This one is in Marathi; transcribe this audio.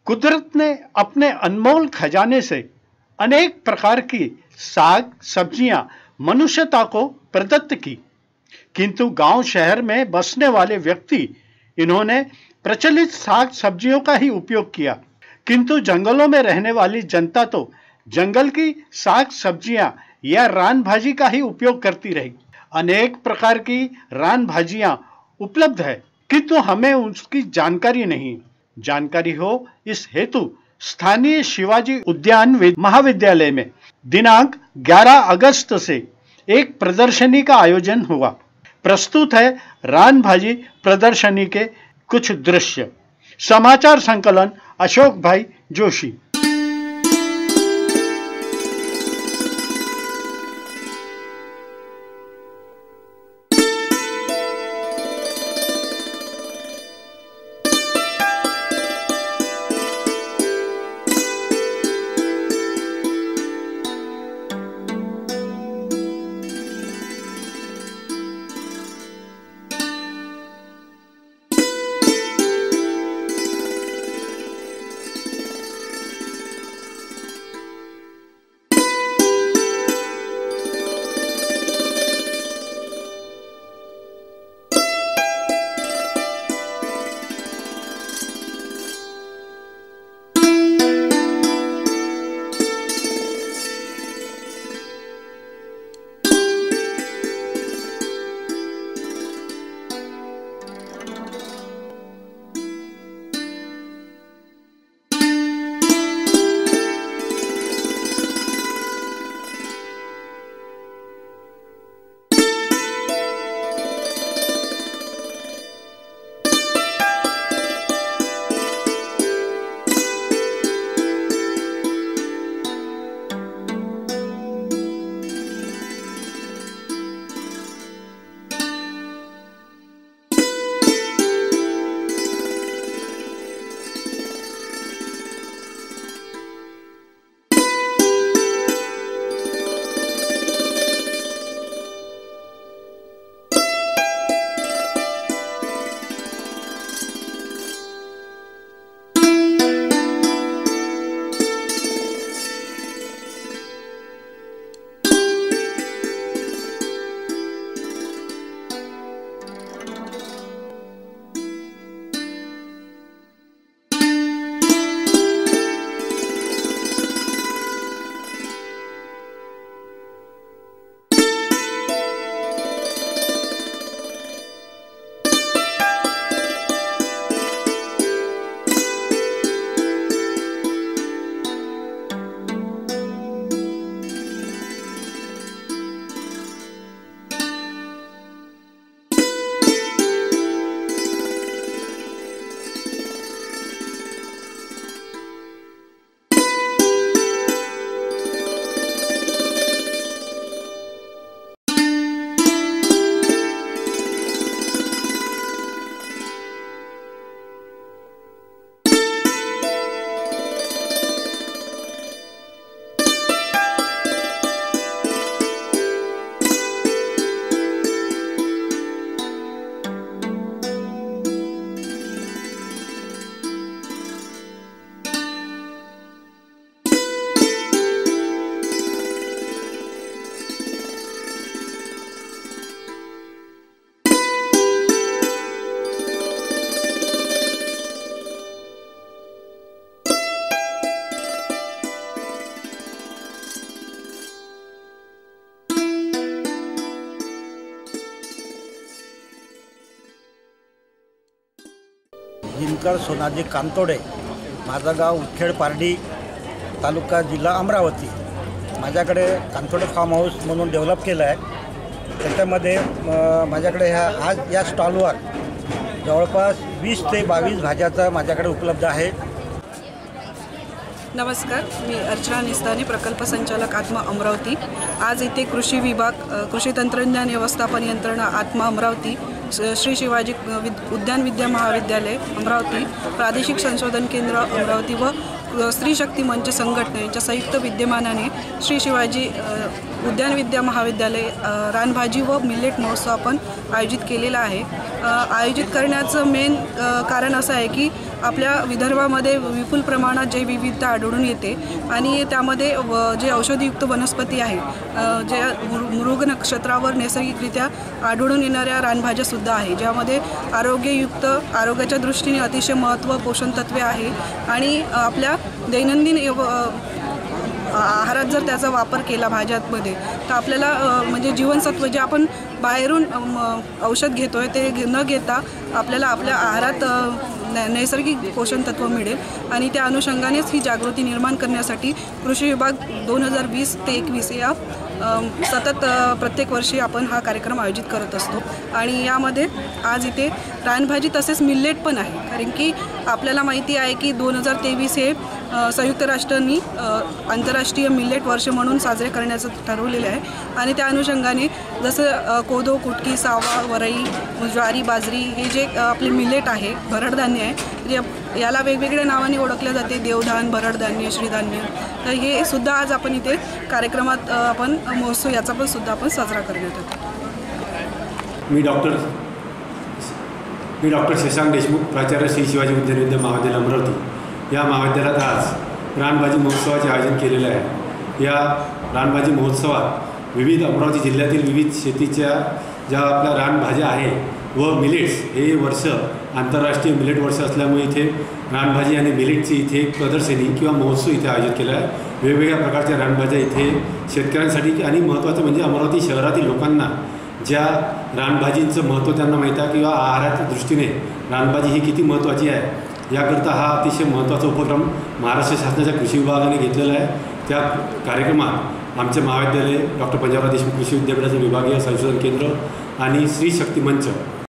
कुदरत ने अपने अनमोल खजाने से अनेक प्रकार की साग सब्जियां मनुष्यता को प्रदत्त की, किंतु गांव शहर में बसने वाले व्यक्ति इन्होंने प्रचलित साग सब्जियों का ही उपयोग किया, किंतु जंगलों में रहने वाली जनता तो जंगल की साग सब्जियां या रान भाजी का ही उपयोग करती रही। अनेक प्रकार की रान भाजियां उपलब्ध है, किंतु हमें उसकी जानकारी नहीं। जानकारी हो इस हेतु स्थानीय शिवाजी उद्यान महाविद्यालय में दिनांक 11 अगस्त से एक प्रदर्शनी का आयोजन हुआ। प्रस्तुत है रान भाजी प्रदर्शनी के कुछ दृश्य। समाचार संकलन अशोक भाई जोशी। दिनकर सोनाजी कांतोडे, माझं गाव उखेड पारडी, तालुका जिल्हा अमरावती। माझ्याकडे कांतोडे फार्म हाऊस म्हणून डेव्हलप केलं आहे। त्याच्यामध्ये माझ्याकडे आज या स्टॉलवर जवळपास 20 ते 22 भाज्याचा माझ्याकडे उपलब्ध आहे। नमस्कार, मी अर्चना निस्तानी, प्रकल्प संचालक आत्मा अमरावती। आज इथे कृषी विभाग, कृषी तंत्रज्ञान व्यवस्थापन यंत्रणा आत्मा अमरावती, श्री शिवाजी उद्यान विद्या महाविद्यालय अमरावती, प्रादेशिक संशोधन केंद्र अमरावती व स्त्री शक्ती मंच संघटना यांच्या संयुक्त विद्यमानाने श्री शिवाजी उद्यान विद्या महाविद्यालय रानभाजी व मिलेट महोत्सव आपण आयोजित केलेला आहे। आयोजित करण्याचं मेन कारण असं आहे की आपल्या विदर्भामध्ये विपुल प्रमाणात जैवविविधता आढळून येते आणि त्यामध्ये जे औषधीयुक्त वनस्पती आहे, जे मृग नक्षत्रावर नैसर्गिकरित्या आढळून येणाऱ्या रानभाज्यासुद्धा आहे, ज्यामध्ये आरोग्ययुक्त, आरोग्याच्या दृष्टीने अतिशय महत्त्व, पोषण तत्वे आहे आणि आपल्या दैनंदिन आहारात जर त्याचा वापर केला भाज्यांमध्ये तर आपल्याला म्हणजे जीवनसत्व जे आपण बाहेरून औषध घेतो आहे ते न घेता आपल्याला आपल्या आहारात नैसर्गिक पोषण तत्व मिळेल आणि त्या अनुषंगानेच ही जागृती निर्माण करण्यासाठी कृषी विभाग 2020 ते 21 या सतत प्रत्येक वर्षी आपण हा कार्यक्रम आयोजित करत असतो आणि यामध्ये आज इथे रानभाजी तसेच मिल्लेट पण आहे, कारण की आपल्याला माहिती आहे की 2023 हे संयुक्त राष्ट्रांनी आंतरराष्ट्रीय मिल्लेट वर्ष म्हणून साजरे करण्याचं ठरवलेलं आहे आणि त्या अनुषंगाने जसं कोदो, कुटकी, सावा, वरई, ज्वारी, बाजरी हे जे आपले मिल्लेट आहे, भरडधान्य आहे, जे याला वेगवेगळ्या नावाने ओळखले जाते, देवधान, भरडधान्य, श्रीधान्य, तर हे सुद्धा आज आपण इथे कार्यक्रमात आपण महोत्सव याचा पण सुद्धा आपण साजरा करण्यात येतो. मी डॉक्टर शशांक देशमुख, प्राचार्य श्री शिवाजी उद्यान विद्या महाविद्यालय अमरावती या महाविद्यालयात आज रानभाजी महोत्सवाचे आयोजन केलेले आहे. या रानभाजी महोत्सवात विविध अमरावती जिल्ह्यातील विविध शेतीच्या ज्या आपल्या रानभाज्या आहे व मिलेट्स, हे वर्ष आंतरराष्ट्रीय मिलेट वर्ष असल्यामुळे इथे रानभाजी आणि मिलेटची इथे एक प्रदर्शनी किंवा महोत्सव इथे आयोजित केला आहे. वेगवेगळ्या प्रकारच्या रानभाज्या इथे शेतकऱ्यांसाठी आणि महत्त्वाचं म्हणजे अमरावती शहरातील लोकांना ज्या रानभाजींचं महत्त्व त्यांना माहीत आहे किंवा आहाराच्या दृष्टीने रानभाजी ही किती महत्त्वाची आहे याकरता हा अतिशय महत्त्वाचा उपक्रम महाराष्ट्र शासनाच्या कृषी विभागाने घेतलेला आहे. त्या कार्यक्रमात आमचे महाविद्यालय डॉक्टर पंजाबराव देशमुख कृषी विद्यापीठाचे विभागीय संशोधन केंद्र आणि स्त्री शक्ती मंच